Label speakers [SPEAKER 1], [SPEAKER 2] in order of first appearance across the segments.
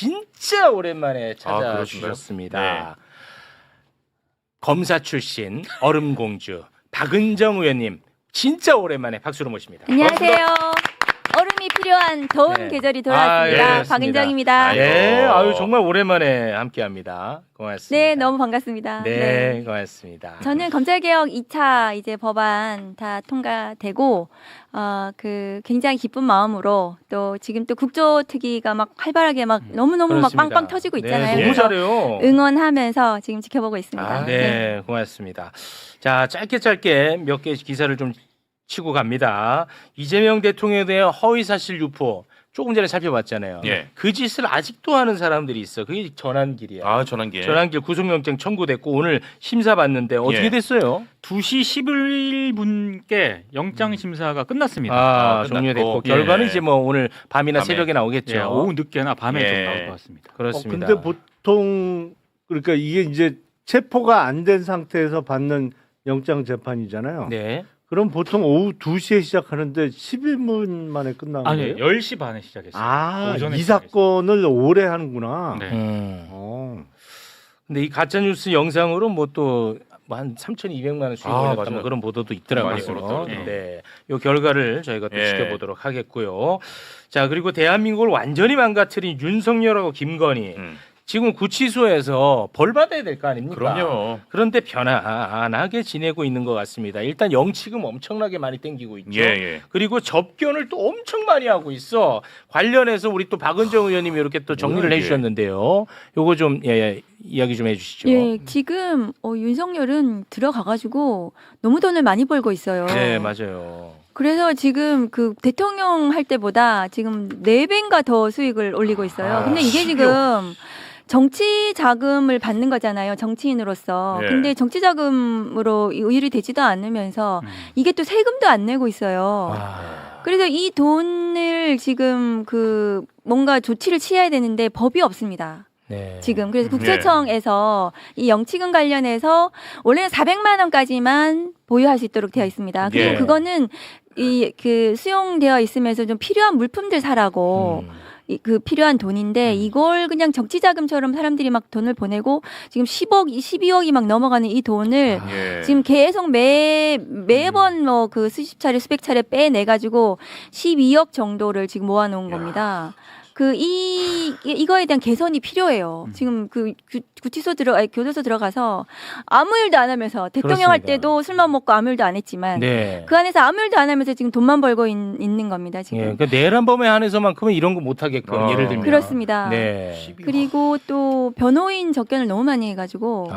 [SPEAKER 1] 진짜 오랜만에 찾아주셨습니다.
[SPEAKER 2] 네.
[SPEAKER 1] 검사 출신 얼음공주 박은정 의원님 진짜 오랜만에 박수로 모십니다.
[SPEAKER 3] 안녕하세요. 얼음이 필요한 더운
[SPEAKER 1] 네.
[SPEAKER 3] 계절이 돌아왔습니다.
[SPEAKER 1] 예,
[SPEAKER 3] 박은정입니다.
[SPEAKER 1] 네, 아유 정말 오랜만에 함께합니다. 고맙습니다.
[SPEAKER 3] 네, 너무 반갑습니다.
[SPEAKER 1] 네, 고맙습니다.
[SPEAKER 3] 저는 검찰개혁 2차 이제 법안 다 통과되고 그 굉장히 기쁜 마음으로 또 지금 또 국조특위가 막 활발하게 막 너무너무
[SPEAKER 1] 그렇습니다.
[SPEAKER 3] 막 빵빵 터지고 있잖아요.
[SPEAKER 1] 네, 너무
[SPEAKER 3] 그래서
[SPEAKER 1] 잘해요.
[SPEAKER 3] 응원하면서 지금 지켜보고 있습니다.
[SPEAKER 1] 네, 고맙습니다. 자, 짧게 몇 개 기사를 좀 치고 갑니다. 이재명 대통령에 대한 허위사실 유포 조금 전에 살펴봤잖아요.
[SPEAKER 2] 예.
[SPEAKER 1] 그 짓을 아직도 하는 사람들이 있어. 그게 전환길이야.
[SPEAKER 2] 아, 전환길.
[SPEAKER 1] 전환길 구속영장 청구됐고 오늘 심사 받는데 어떻게
[SPEAKER 2] 예.
[SPEAKER 1] 됐어요?
[SPEAKER 4] 2시 11분께 영장 심사가 끝났습니다.
[SPEAKER 1] 아,
[SPEAKER 2] 끝났고.
[SPEAKER 1] 종료됐고 결과는
[SPEAKER 2] 예.
[SPEAKER 1] 이제 뭐 오늘 밤이나
[SPEAKER 2] 밤에.
[SPEAKER 1] 새벽에 나오겠죠.
[SPEAKER 4] 예, 오후 늦게나 밤에
[SPEAKER 2] 예.
[SPEAKER 4] 좀 나올 것 같습니다.
[SPEAKER 1] 그렇습니다.
[SPEAKER 5] 근데 보통 그러니까 이게 이제 체포가 안 된 상태에서 받는 영장 재판이잖아요.
[SPEAKER 1] 네.
[SPEAKER 5] 그럼 보통 오후 2시에 시작하는데 11분 만에 끝나는
[SPEAKER 4] 아니,
[SPEAKER 5] 거예요?
[SPEAKER 4] 10시 반에 시작했어요.
[SPEAKER 5] 아,
[SPEAKER 4] 오전에
[SPEAKER 5] 이 사건을 오래 하는구나.
[SPEAKER 4] 네.
[SPEAKER 1] 근데 이 가짜 뉴스 영상으로 뭐 또 한 3,200만 원 수익
[SPEAKER 2] 아,
[SPEAKER 1] 올렸다 뭐
[SPEAKER 2] 맞아요.
[SPEAKER 1] 그런 보도도 있더라고요.
[SPEAKER 2] 많이 벌었더라고요.
[SPEAKER 1] 네. 요 결과를 저희가 또
[SPEAKER 2] 예.
[SPEAKER 1] 지켜보도록 하겠고요. 자, 그리고 대한민국을 완전히 망가뜨린 윤석열하고 김건희 지금 구치소에서 벌 받아야 될 거 아닙니까?
[SPEAKER 2] 그럼요.
[SPEAKER 1] 그런데 편안하게 지내고 있는 것 같습니다. 일단 영치금 엄청나게 많이 땡기고 있죠.
[SPEAKER 2] 예.
[SPEAKER 1] 그리고 접견을 또 엄청 많이 하고 있어. 관련해서 우리 또 박은정 의원님이 이렇게 또 정리를
[SPEAKER 2] 뭐야, 이게.
[SPEAKER 1] 해주셨는데요. 요거 좀 이야기 좀 해주시죠.
[SPEAKER 3] 예, 지금 윤석열은 들어가가지고 너무 돈을 많이 벌고 있어요.
[SPEAKER 1] 네, 맞아요.
[SPEAKER 3] 그래서 지금 그 대통령 할 때보다 지금 4배인가 더 수익을 올리고 있어요. 근데 이게 지금 정치 자금을 받는 거잖아요. 정치인으로서.
[SPEAKER 2] 예.
[SPEAKER 3] 근데 정치 자금으로 의율이 되지도 않으면서 이게 또 세금도 안 내고 있어요. 그래서 이 돈을 지금 그 뭔가 조치를 취해야 되는데 법이 없습니다.
[SPEAKER 1] 네.
[SPEAKER 3] 지금 그래서 국세청에서 이 영치금 관련해서 원래는 400만 원까지만 보유할 수 있도록 되어 있습니다. 그리고
[SPEAKER 2] 예.
[SPEAKER 3] 그거는 이 그 수용되어 있으면서 좀 필요한 물품들 사라고 그 필요한 돈인데 이걸 그냥 정치 자금처럼 사람들이 막 돈을 보내고 지금 10억, 12억이 막 넘어가는 이 돈을
[SPEAKER 2] 예.
[SPEAKER 3] 지금 계속 매번 뭐 그 수십 차례 수백 차례 빼내 가지고 12억 정도를 지금 모아놓은 겁니다. 이거에 대한 개선이 필요해요. 지금 구치소 교도소 들어가서 아무 일도 안 하면서 대통령 할
[SPEAKER 1] 그렇습니다.
[SPEAKER 3] 때도 술만 먹고 아무 일도 안 했지만
[SPEAKER 1] 네.
[SPEAKER 3] 그 안에서 아무 일도 안 하면서 지금 돈만 벌고 있는 겁니다. 지금.
[SPEAKER 1] 예, 그러니까 내란 범에 한해서만큼은 이런 거 못 하게끔 예를 들면
[SPEAKER 3] 그렇습니다.
[SPEAKER 1] 네.
[SPEAKER 3] 그리고 또 변호인 접견을 너무 많이 해가지고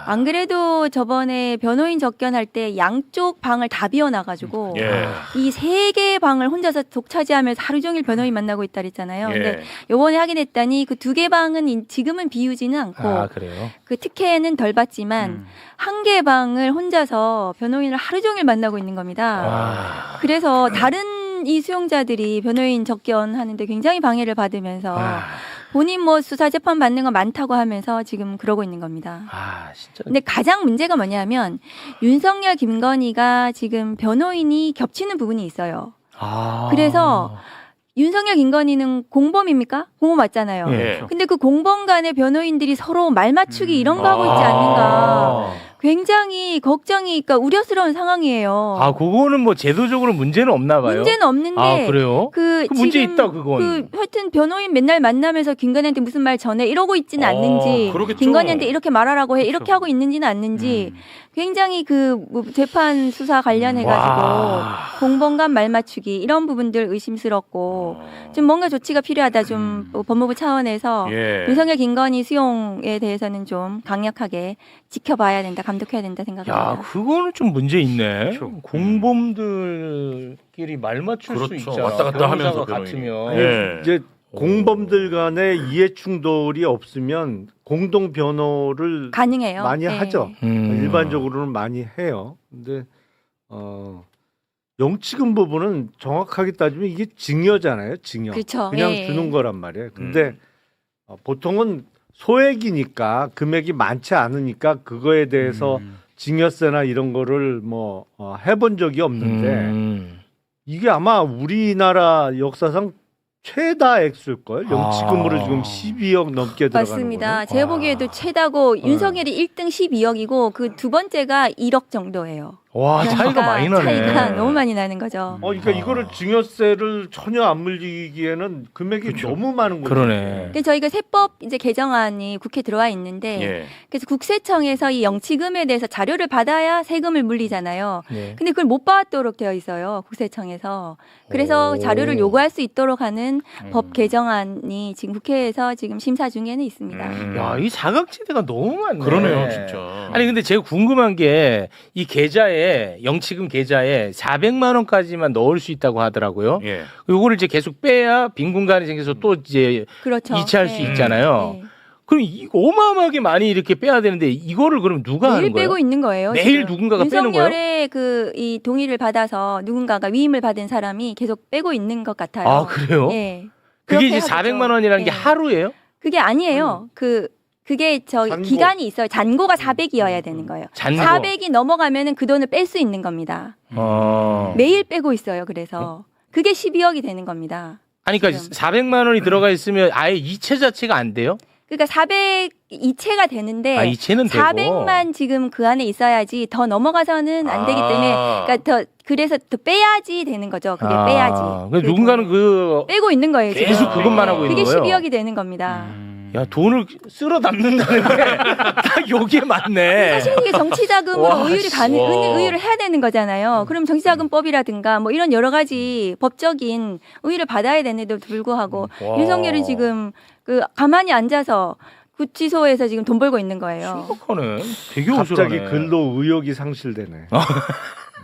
[SPEAKER 3] 안 그래도 저번에 변호인 접견할 때 양쪽 방을 다 비워놔가지고
[SPEAKER 2] 예.
[SPEAKER 3] 이 3개의 방을 혼자서 독차지하면서 하루 종일 변호인 만나고 있다 그랬잖아요.
[SPEAKER 2] 예.
[SPEAKER 3] 근데 요번에 확인했더니 그 2개 방은 지금은 비우지는 않고
[SPEAKER 1] 그래요?
[SPEAKER 3] 그 특혜는 덜 받지만 1개 방을 혼자서 변호인을 하루 종일 만나고 있는 겁니다. 그래서 다른 이 수용자들이 변호인 접견하는데 굉장히 방해를 받으면서 본인 뭐 수사 재판 받는 거 많다고 하면서 지금 그러고 있는 겁니다.
[SPEAKER 1] 진짜.
[SPEAKER 3] 근데 가장 문제가 뭐냐면 윤석열, 김건희가 지금 변호인이 겹치는 부분이 있어요. 그래서 윤석열, 김건희는 공범입니까? 공범 맞잖아요.
[SPEAKER 2] 예.
[SPEAKER 3] 근데 그 공범 간의 변호인들이 서로 말 맞추기 이런 거 하고 있지 않는가. 굉장히 걱정이, 그러니까 우려스러운 상황이에요.
[SPEAKER 1] 그거는 뭐 제도적으로 문제는 없나 봐요.
[SPEAKER 3] 문제는 없는데.
[SPEAKER 1] 그래요?
[SPEAKER 3] 그
[SPEAKER 1] 문제
[SPEAKER 3] 지금
[SPEAKER 1] 있다, 그건.
[SPEAKER 3] 하여튼 변호인 맨날 만나면서 김건희한테 무슨 말 전해 이러고 있지는 않는지,
[SPEAKER 2] 그러겠죠.
[SPEAKER 3] 김건희한테 이렇게 말하라고 해 이렇게 하고 있는지는 않는지 굉장히 뭐 재판 수사 관련해가지고 공범간 말 맞추기 이런 부분들 의심스럽고 좀 뭔가 조치가 필요하다. 좀 법무부 차원에서
[SPEAKER 2] 예.
[SPEAKER 3] 윤석열, 김건희 수용에 대해서는 좀 강력하게 지켜봐야 된다, 감독해야 된다 생각합니다.
[SPEAKER 1] 그거는 좀 문제 있네.
[SPEAKER 2] 그렇죠.
[SPEAKER 1] 공범들끼리 말 맞출 수
[SPEAKER 2] 그렇죠.
[SPEAKER 1] 있잖아.
[SPEAKER 2] 왔다 갔다 하면서
[SPEAKER 1] 변호사가
[SPEAKER 2] 변호인이.
[SPEAKER 1] 같으면.
[SPEAKER 2] 예.
[SPEAKER 5] 이제 공범들 간의 이해 충돌이 없으면 공동 변호를
[SPEAKER 3] 가능해요.
[SPEAKER 5] 많이
[SPEAKER 3] 네.
[SPEAKER 5] 하죠. 일반적으로는 많이 해요. 근데 영치금 부분은 정확하게 따지면 이게 증여잖아요. 증여.
[SPEAKER 3] 그렇죠.
[SPEAKER 5] 그냥
[SPEAKER 3] 예.
[SPEAKER 5] 주는 거란 말이에요. 근데 보통은 소액이니까 금액이 많지 않으니까 그거에 대해서 증여세나 이런 거를 뭐 해본 적이 없는데 이게 아마 우리나라 역사상 최다 액수일 걸. 영치금으로 지금 12억 넘게 들어가는
[SPEAKER 3] 맞습니다.
[SPEAKER 5] 거예요.
[SPEAKER 3] 제가 보기에도 최다고
[SPEAKER 5] 네.
[SPEAKER 3] 윤석열이 1등 12억이고 그 두 번째가 1억 정도예요.
[SPEAKER 1] 와, 차이가 많이 나네.
[SPEAKER 3] 차이가 너무 많이 나는 거죠.
[SPEAKER 5] 그러니까 이거를 증여세를 전혀 안 물리기에는 금액이 너무 많은 거죠.
[SPEAKER 1] 그러네.
[SPEAKER 3] 근데 저희가 세법 이제 개정안이 국회에 들어와 있는데
[SPEAKER 2] 예.
[SPEAKER 3] 그래서 국세청에서 이 영치금에 대해서 자료를 받아야 세금을 물리잖아요.
[SPEAKER 1] 네.
[SPEAKER 3] 근데 그걸 못 받도록 되어 있어요. 국세청에서. 그래서
[SPEAKER 1] 오.
[SPEAKER 3] 자료를 요구할 수 있도록 하는
[SPEAKER 2] 음.
[SPEAKER 3] 법 개정안이 지금 국회에서 지금 심사 중에는 있습니다.
[SPEAKER 1] 야, 이 사각지대가 너무 많네.
[SPEAKER 2] 그러네요, 진짜.
[SPEAKER 1] 아니 근데 제가 궁금한 게 이 계좌에 영치금 계좌에 400만 원까지만 넣을 수 있다고 하더라고요.
[SPEAKER 2] 예.
[SPEAKER 1] 요거를 이제 계속 빼야 빈 공간이 생겨서 또 이제
[SPEAKER 3] 그렇죠.
[SPEAKER 1] 이체할 수
[SPEAKER 3] 네.
[SPEAKER 1] 있잖아요.
[SPEAKER 3] 네.
[SPEAKER 1] 그럼 어마어마하게 많이 이렇게 빼야 되는데 이거를 그럼 누가
[SPEAKER 3] 매일
[SPEAKER 1] 하는 거예요?
[SPEAKER 3] 빼고 있는 거예요.
[SPEAKER 1] 매일
[SPEAKER 3] 지금.
[SPEAKER 1] 누군가가 빼는 거예요?
[SPEAKER 3] 윤석열의 이 동의를 받아서 누군가가 위임을 받은 사람이 계속 빼고 있는 것 같아요.
[SPEAKER 1] 아, 그래요?
[SPEAKER 3] 예.
[SPEAKER 1] 그게
[SPEAKER 3] 그렇게
[SPEAKER 1] 이제
[SPEAKER 3] 하죠.
[SPEAKER 1] 400만 원이라는 게
[SPEAKER 3] 네.
[SPEAKER 1] 하루예요?
[SPEAKER 3] 그게 아니에요. 그게
[SPEAKER 5] 잔고.
[SPEAKER 3] 기간이 있어요. 잔고가 400이어야 되는 거예요.
[SPEAKER 1] 잔고.
[SPEAKER 3] 400이 넘어가면은 그 돈을 뺄 수 있는 겁니다. 매일 빼고 있어요. 그래서 그게 12억이 되는 겁니다.
[SPEAKER 1] 아니 그러니까
[SPEAKER 3] 지금.
[SPEAKER 1] 400만 원이 들어가 있으면 아예 이체 자체가 안 돼요?
[SPEAKER 3] 그러니까 400 이체가 되는데
[SPEAKER 1] 아, 이체는 되고.
[SPEAKER 3] 400만 지금 그 안에 있어야지 더 넘어가서는 안 되기 때문에 그러니까 그래서 더 빼야지 되는 거죠. 그게 빼야지.
[SPEAKER 1] 그 누군가는
[SPEAKER 3] 돈을. 빼고 있는 거예요. 지금.
[SPEAKER 1] 계속 그것만 하고 있는
[SPEAKER 3] 그게
[SPEAKER 1] 거예요.
[SPEAKER 3] 12억이 되는 겁니다.
[SPEAKER 1] 야, 돈을 쓸어 담는다는 게 다 여기에 맞네.
[SPEAKER 3] 사실 이게 정치자금으로
[SPEAKER 1] 와,
[SPEAKER 3] 의율을 해야 되는 거잖아요. 그럼 정치자금법이라든가 뭐 이런 여러 가지 법적인 의율을 받아야 되는데도 불구하고
[SPEAKER 1] 와.
[SPEAKER 3] 윤석열은 지금 가만히 앉아서 구치소에서 지금 돈 벌고 있는 거예요.
[SPEAKER 1] 심각하네. 되게
[SPEAKER 5] 갑자기
[SPEAKER 1] 우스러네.
[SPEAKER 5] 근로 의욕이 상실되네.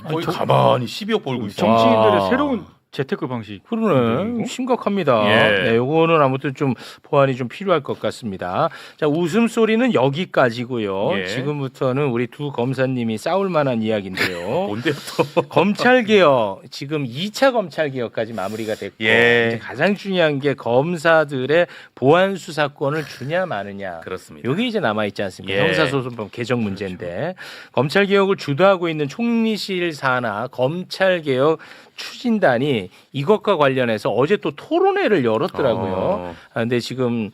[SPEAKER 2] 거의 가만히 12억 벌고 있어.
[SPEAKER 4] 정치인들의
[SPEAKER 1] 와.
[SPEAKER 4] 새로운 재테크 방식.
[SPEAKER 1] 그러네. 심각합니다.
[SPEAKER 2] 예.
[SPEAKER 1] 네, 요거는 아무튼 좀 보완이 좀 필요할 것 같습니다. 자, 웃음소리는 여기까지고요.
[SPEAKER 2] 예.
[SPEAKER 1] 지금부터는 우리 두 검사님이 싸울 만한 이야기인데요.
[SPEAKER 2] 뭔데요 또?
[SPEAKER 1] 검찰개혁, 지금 2차 검찰개혁까지 마무리가 됐고
[SPEAKER 2] 예.
[SPEAKER 1] 이제 가장 중요한 게 검사들의 보안 수사권을 주냐 마느냐.
[SPEAKER 2] 그렇습니다.
[SPEAKER 1] 여기 이제 남아있지 않습니까?
[SPEAKER 2] 예.
[SPEAKER 1] 형사소송법 개정 문제인데 검찰개혁을 주도하고 있는 총리실 산하 검찰개혁 추진단이 이것과 관련해서 어제 또 토론회를 열었더라고요. 아, 근데 지금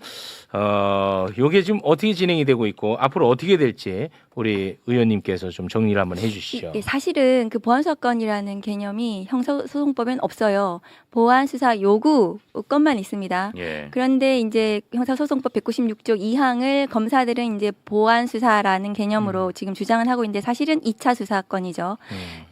[SPEAKER 1] 요게 지금 어떻게 진행이 되고 있고 앞으로 어떻게 될지 우리 의원님께서 좀 정리를 한번 해주시죠.
[SPEAKER 3] 이게 사실은 그 보안수사권이라는 개념이 형사소송법엔 없어요. 보안수사 요구권만 있습니다.
[SPEAKER 2] 예.
[SPEAKER 3] 그런데 이제 형사소송법 196조 2항을 검사들은 이제 보안수사라는 개념으로 지금 주장을 하고 있는데 사실은 2차 수사권이죠.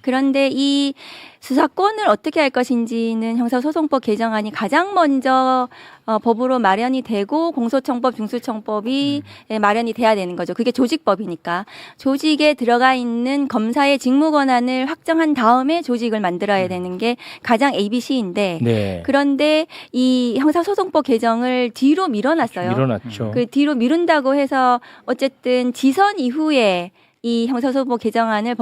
[SPEAKER 3] 그런데 이 수사권을 어떻게 할 것인지는 형사소송법 개정안이 가장 먼저 법으로 마련이 되고 공소청법, 중수청법이 마련이 돼야 되는 거죠. 그게 조직법이니까. 조직에 들어가 있는 검사의 직무 권한을 확정한 다음에 조직을 만들어야 되는 게 가장 ABC인데
[SPEAKER 1] 네.
[SPEAKER 3] 그런데 이 형사소송법 개정을 뒤로 밀어놨어요.
[SPEAKER 1] 일어났죠.
[SPEAKER 3] 그 뒤로 미룬다고 해서 어쨌든 지선 이후에 이 형사소송법 개정안을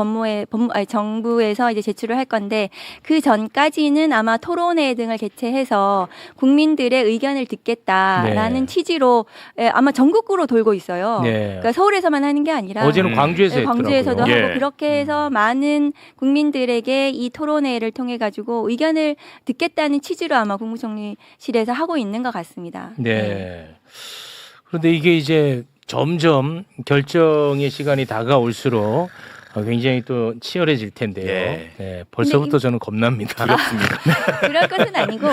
[SPEAKER 3] 정부에서 이제 제출을 할 건데 그 전까지는 아마 토론회 등을 개최해서 국민들의 의견을 듣겠다라는
[SPEAKER 1] 네.
[SPEAKER 3] 취지로 아마 전국구로 돌고 있어요.
[SPEAKER 1] 네.
[SPEAKER 3] 그러니까 서울에서만 하는 게 아니라
[SPEAKER 1] 어제는 광주에서
[SPEAKER 3] 네,
[SPEAKER 1] 했더라고요.
[SPEAKER 3] 광주에서도
[SPEAKER 2] 예.
[SPEAKER 3] 하고 그렇게 해서 많은 국민들에게 이 토론회를 통해 가지고 의견을 듣겠다는 취지로 아마 국무총리실에서 하고 있는 것 같습니다.
[SPEAKER 1] 네. 그런데 이게 이제 점점 결정의 시간이 다가올수록 굉장히 또 치열해질 텐데요.
[SPEAKER 2] 예.
[SPEAKER 1] 네, 벌써부터 저는 겁납니다.
[SPEAKER 2] 두렵습니다.
[SPEAKER 3] 그럴 것은 아니고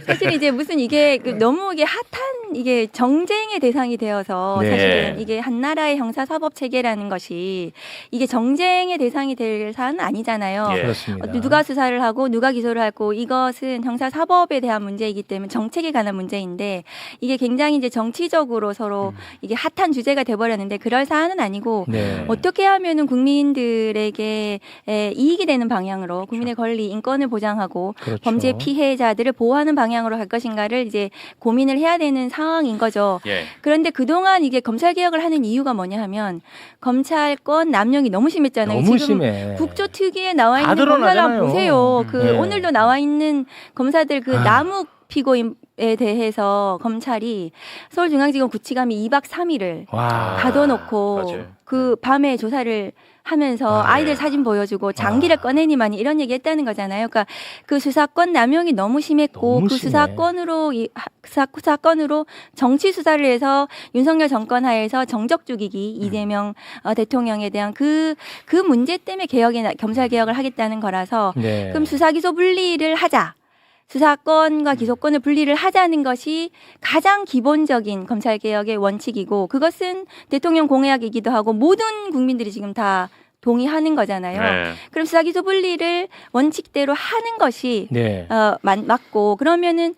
[SPEAKER 3] 사실 이제 무슨 이게 너무 이게 핫한 이게 정쟁의 대상이 되어서
[SPEAKER 1] 네.
[SPEAKER 3] 사실은 이게 한 나라의 형사사법 체계라는 것이 이게 정쟁의 대상이 될 사안은 아니잖아요.
[SPEAKER 2] 예.
[SPEAKER 1] 그렇습니다.
[SPEAKER 3] 누가 수사를 하고 누가 기소를 하고 이것은 형사사법에 대한 문제이기 때문에 정책에 관한 문제인데 이게 굉장히 이제 정치적으로 서로 이게 핫한 주제가 돼버렸는데 그럴 사안은 아니고
[SPEAKER 1] 네.
[SPEAKER 3] 어떻게 하면은 국민들에게 이익이 되는 방향으로 국민의 권리, 인권을 보장하고
[SPEAKER 1] 그렇죠.
[SPEAKER 3] 범죄 피해자들을 보호하는 방향으로 갈 것인가를 이제 고민을 해야 되는 상황인 거죠.
[SPEAKER 2] 예.
[SPEAKER 3] 그런데 그동안 이게 검찰 개혁을 하는 이유가 뭐냐 하면 검찰권 남용이 너무 심했잖아요.
[SPEAKER 1] 너무
[SPEAKER 3] 지금
[SPEAKER 1] 심해.
[SPEAKER 3] 국조특위에 나와
[SPEAKER 1] 다
[SPEAKER 3] 있는 검사들
[SPEAKER 1] 드러나잖아요.
[SPEAKER 3] 한번 보세요. 그
[SPEAKER 1] 네.
[SPEAKER 3] 오늘도 나와 있는 검사들 그 남욱 피고인에 대해서 검찰이 서울중앙지검 구치감이 2박 3일을
[SPEAKER 1] 와.
[SPEAKER 3] 가둬놓고
[SPEAKER 2] 맞아요.
[SPEAKER 3] 그 밤에 조사를 하면서 아이들 사진 보여주고 장기를 꺼내니만이 이런 얘기했다는 거잖아요. 그러니까 그 수사권 남용이 너무 심했고
[SPEAKER 1] 너무
[SPEAKER 3] 그
[SPEAKER 1] 심해.
[SPEAKER 3] 수사권으로 정치 수사를 해서 윤석열 정권 하에서 정적 죽이기 이재명 대통령에 대한 그 문제 때문에 검찰 개혁을 하겠다는 거라서
[SPEAKER 1] 네.
[SPEAKER 3] 그럼 수사 기소 분리를 하자. 수사권과 기소권을 분리를 하자는 것이 가장 기본적인 검찰개혁의 원칙이고 그것은 대통령 공약이기도 하고 모든 국민들이 지금 다 동의하는 거잖아요.
[SPEAKER 2] 네.
[SPEAKER 3] 그럼 수사기소 분리를 원칙대로 하는 것이
[SPEAKER 1] 네.
[SPEAKER 3] 맞고 그러면은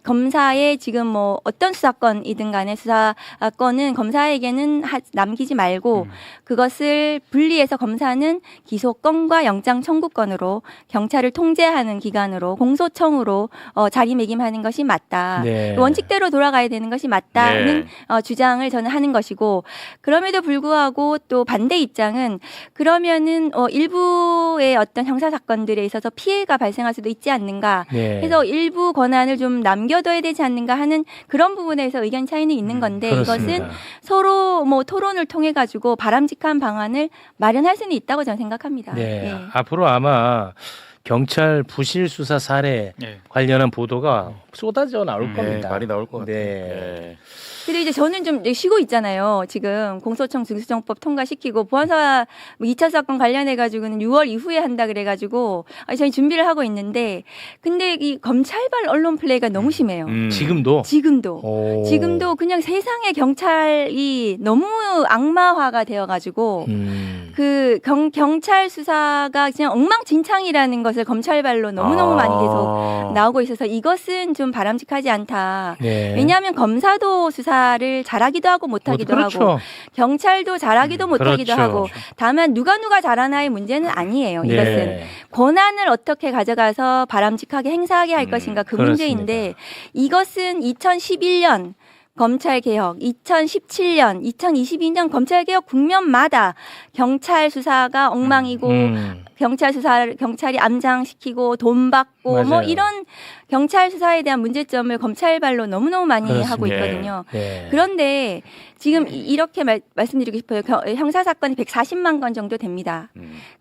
[SPEAKER 3] 검사의 지금 뭐 어떤 수사권이든 간에 수사권은 검사에게는 남기지 말고 그것을 분리해서 검사는 기소권과 영장 청구권으로 경찰을 통제하는 기관으로 공소청으로 자리매김하는 것이 맞다.
[SPEAKER 1] 네.
[SPEAKER 3] 원칙대로 돌아가야 되는 것이 맞다는 주장을 저는 하는 것이고 그럼에도 불구하고 또 반대 입장은 그러면은 일부의 어떤 형사 사건들에 있어서 피해가 발생할 수도 있지 않는가
[SPEAKER 1] 네.
[SPEAKER 3] 해서 일부 권한을 좀 남겨둬야 되지 않는가 하는 그런 부분에서 의견 차이는 있는 건데
[SPEAKER 1] 그렇습니다.
[SPEAKER 3] 이것은 서로 뭐 토론을 통해 가지고 바람직한 방안을 마련할 수는 있다고 저는 생각합니다.
[SPEAKER 1] 네.
[SPEAKER 3] 예.
[SPEAKER 1] 앞으로 아마 경찰 부실 수사 사례
[SPEAKER 4] 네.
[SPEAKER 1] 관련한 보도가 쏟아져 나올
[SPEAKER 2] 네,
[SPEAKER 1] 겁니다.
[SPEAKER 2] 많이 나올 것 같아요.
[SPEAKER 1] 네.
[SPEAKER 3] 근데 이제 저는 좀 쉬고 있잖아요. 지금 공소청 증수정법 통과시키고 보안사 2차 사건 관련해 가지고는 6월 이후에 한다 그래 가지고 저희 준비를 하고 있는데 근데 이 검찰발 언론 플레이가 너무 심해요.
[SPEAKER 1] 지금도 오.
[SPEAKER 3] 지금도 그냥 세상에 경찰이 너무 악마화가 되어 가지고 그 경찰 수사가 그냥 엉망진창이라는 것을 검찰발로 너무너무 많이 계속 나오고 있어서 이것은 좀 바람직하지 않다.
[SPEAKER 1] 네.
[SPEAKER 3] 왜냐하면 검사도 수사를 잘하기도 하고 못하기도
[SPEAKER 1] 그렇죠.
[SPEAKER 3] 하고 경찰도 잘하기도 못하기도
[SPEAKER 1] 그렇죠.
[SPEAKER 3] 하고 다만 누가 잘하나의 문제는 아니에요.
[SPEAKER 1] 네.
[SPEAKER 3] 이것은 권한을 어떻게 가져가서 바람직하게 행사하게 할 것인가 그
[SPEAKER 1] 그렇습니다.
[SPEAKER 3] 문제인데 이것은 2011년 검찰개혁, 2017년, 2022년 검찰개혁 국면마다 경찰 수사가 엉망이고 경찰이 암장시키고 돈 받고
[SPEAKER 1] 맞아요.
[SPEAKER 3] 뭐 이런 경찰 수사에 대한 문제점을 검찰발로 너무너무 많이
[SPEAKER 1] 그렇습니다.
[SPEAKER 3] 하고 있거든요.
[SPEAKER 1] 네.
[SPEAKER 3] 그런데 지금 이렇게 말씀드리고 싶어요. 형사 사건이 140만 건 정도 됩니다.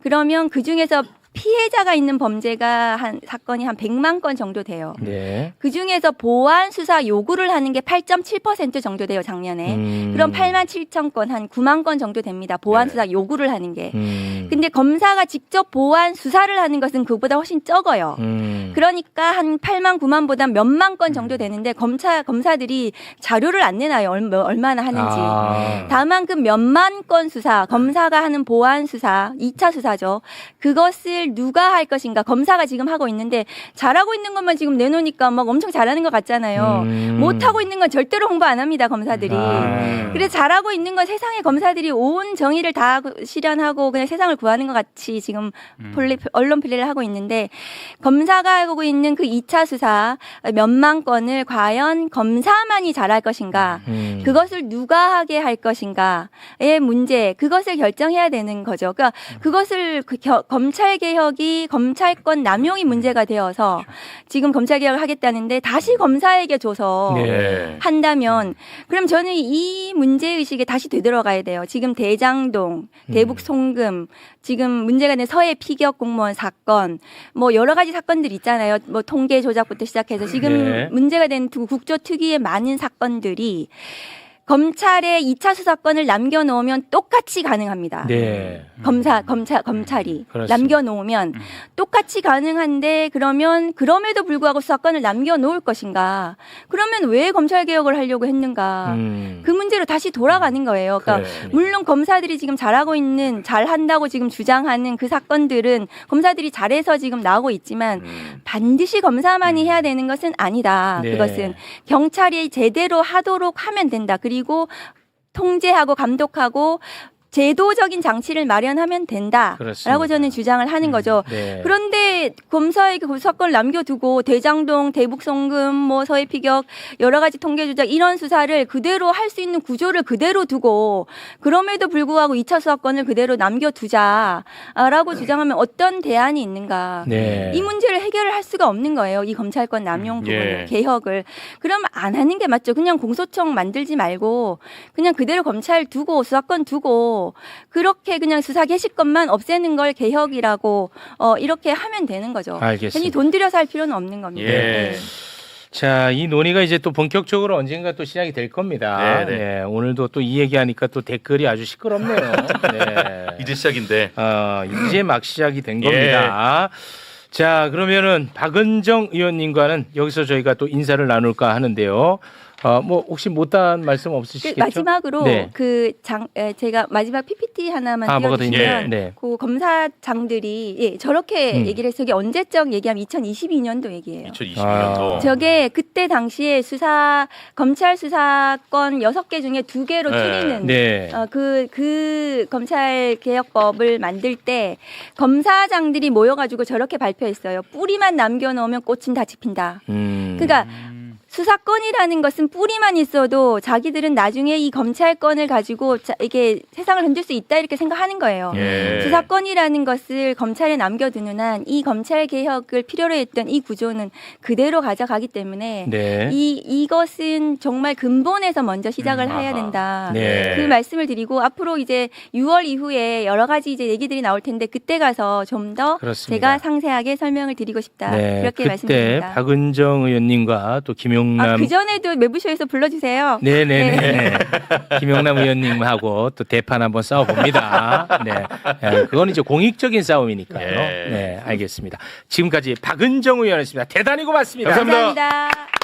[SPEAKER 3] 그러면 그 중에서 피해자가 있는 범죄가 사건이 한 100만 건 정도 돼요.
[SPEAKER 1] 네.
[SPEAKER 3] 그 중에서 보안 수사 요구를 하는 게 8.7% 정도 돼요, 작년에. 그럼 8만 7천 건, 한 9만 건 정도 됩니다. 보안 수사 요구를 하는 게. 근데 검사가 직접 보안 수사를 하는 것은 그보다 훨씬 적어요. 그러니까 한 8만 9만보다 몇만 건 정도 되는데 검사들이 자료를 안 내놔요. 얼마나 하는지. 다만 그 몇만 건 수사, 검사가 하는 보안 수사, 2차 수사죠. 그것을 누가 할 것인가. 검사가 지금 하고 있는데 잘하고 있는 것만 지금 내놓으니까 막 엄청 잘하는 것 같잖아요. 못하고 있는 건 절대로 홍보 안 합니다. 검사들이. 그래서 잘하고 있는 건 세상의 검사들이 온 정의를 다 실현하고 그냥 세상을 구하는 것 같이 지금 언론 플레이를 하고 있는데 검사가 하고 있는 그 2차 수사 몇만 건을 과연 검사만이 잘할 것인가. 그것을 누가 하게 할 것인가의 문제. 그것을 결정해야 되는 거죠. 그러니까 그것을 검찰개혁이 검찰권 남용이 문제가 되어서 지금 검찰개혁을 하겠다는데 다시 검사에게 줘서
[SPEAKER 1] 네.
[SPEAKER 3] 한다면 그럼 저는 이 문제의식에 다시 되돌아가야 돼요. 지금 대장동, 대북 송금, 지금 문제가 된 서해 피격 공무원 사건, 뭐 여러 가지 사건들 있잖아요. 뭐 통계 조작부터 시작해서 지금
[SPEAKER 1] 네.
[SPEAKER 3] 문제가 된 국조 특유의 많은 사건들이 검찰의 2차 수사권을 남겨놓으면 똑같이 가능합니다.
[SPEAKER 1] 네.
[SPEAKER 3] 검찰이
[SPEAKER 1] 그렇습니다.
[SPEAKER 3] 남겨놓으면 똑같이 가능한데 그러면 그럼에도 불구하고 수사권을 남겨놓을 것인가? 그러면 왜 검찰개혁을 하려고 했는가? 그 문제로 다시 돌아가는 거예요. 그러니까
[SPEAKER 1] 그렇습니다.
[SPEAKER 3] 물론 검사들이 지금 잘한다고 지금 주장하는 그 사건들은 검사들이 잘해서 지금 나오고 있지만 반드시 검사만이 해야 되는 것은 아니다.
[SPEAKER 1] 네.
[SPEAKER 3] 그것은 경찰이 제대로 하도록 하면 된다. 그리고 통제하고 감독하고 제도적인 장치를 마련하면 된다라고
[SPEAKER 1] 그렇습니다.
[SPEAKER 3] 저는 주장을 하는 거죠.
[SPEAKER 1] 네.
[SPEAKER 3] 그런데 검사에게 그 사건을 남겨두고 대장동, 대북송금, 뭐 서해 피격 여러 가지 통계 조작 이런 수사를 그대로 할 수 있는 구조를 그대로 두고 그럼에도 불구하고 2차 수사권을 그대로 남겨두자라고 주장하면 어떤 대안이 있는가?
[SPEAKER 1] 네.
[SPEAKER 3] 이 문제를 해결을 할 수가 없는 거예요. 이 검찰권 남용 부분을 개혁을. 그럼 안 하는 게 맞죠. 그냥 공소청 만들지 말고 그냥 그대로 검찰 두고 수사권 두고 말고 그렇게 그냥 수사 개시권만 없애는 걸 개혁이라고 이렇게 하면 되는 거죠.
[SPEAKER 1] 알겠습니다.
[SPEAKER 3] 괜히 돈 들여서 할 필요는 없는 겁니다.
[SPEAKER 2] 예.
[SPEAKER 3] 네.
[SPEAKER 1] 자, 이 논의가 이제 또 본격적으로 언젠가 또 시작이 될 겁니다.
[SPEAKER 2] 네, 네.
[SPEAKER 1] 네, 오늘도 또 이 얘기하니까 또 댓글이 아주 시끄럽네요. 네.
[SPEAKER 2] 이제 시작인데.
[SPEAKER 1] 이제 막 시작이 된 겁니다. 자, 그러면은 박은정 의원님과는 여기서 저희가 또 인사를 나눌까 하는데요. 뭐 혹시 못다한 말씀 없으시겠죠?
[SPEAKER 3] 마지막으로
[SPEAKER 1] 네.
[SPEAKER 3] 제가 마지막 PPT 하나만
[SPEAKER 1] 뭐가 더
[SPEAKER 3] 띄워주시면
[SPEAKER 1] 있나요? 네.
[SPEAKER 3] 그 검사장들이 저렇게 얘기를 해서 저게 언제적 얘기하면 2022년도 얘기예요.
[SPEAKER 2] 2022년도.
[SPEAKER 3] 저게 그때 당시에 검찰 수사권 6개 중에 2개로
[SPEAKER 2] 네.
[SPEAKER 3] 줄이는
[SPEAKER 1] 네.
[SPEAKER 3] 그 검찰 개혁법을 만들 때 검사장들이 모여가지고 저렇게 발표했어요. 뿌리만 남겨놓으면 꽃은 다 집힌다. 그러니까 수사권이라는 것은 뿌리만 있어도 자기들은 나중에 이 검찰권을 가지고 이게 세상을 흔들 수 있다 이렇게 생각하는 거예요.
[SPEAKER 2] 예.
[SPEAKER 3] 수사권이라는 것을 검찰에 남겨두는 한 이 검찰 개혁을 필요로 했던 이 구조는 그대로 가져가기 때문에
[SPEAKER 1] 네.
[SPEAKER 3] 이것은 정말 근본에서 먼저 시작을 해야 된다.
[SPEAKER 1] 네.
[SPEAKER 3] 그 말씀을 드리고 앞으로 이제 6월 이후에 여러 가지 이제 얘기들이 나올 텐데 그때 가서 좀 더
[SPEAKER 1] 그렇습니다.
[SPEAKER 3] 제가 상세하게 설명을 드리고 싶다.
[SPEAKER 1] 네.
[SPEAKER 3] 이렇게
[SPEAKER 1] 그때
[SPEAKER 3] 말씀드립니다.
[SPEAKER 1] 박은정 의원님과 또 김용남
[SPEAKER 3] 그 전에도 매부쇼에서 불러주세요.
[SPEAKER 1] 네네네. 김용남 의원님하고 또 대판 한번 싸워봅니다. 네. 그건 이제 공익적인 싸움이니까요.
[SPEAKER 2] 예.
[SPEAKER 1] 네, 알겠습니다. 지금까지 박은정 의원이었습니다. 대단히 고맙습니다.
[SPEAKER 2] 감사합니다.
[SPEAKER 3] 감사합니다.